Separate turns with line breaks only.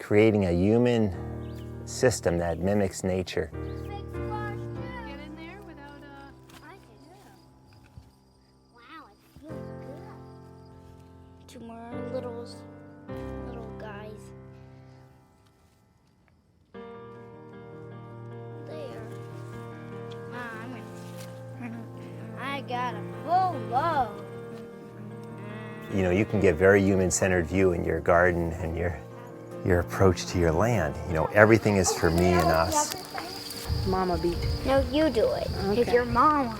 creating a human system that mimics nature.
Get in there without a...
Wow, it feels good. Two more little guys. There. I got a full load.
You know, you can get very human-centered view in your garden and your approach to your land. You know, everything is for me and us.
Mama beat.
No, you do it. Because
Okay.
you're mama.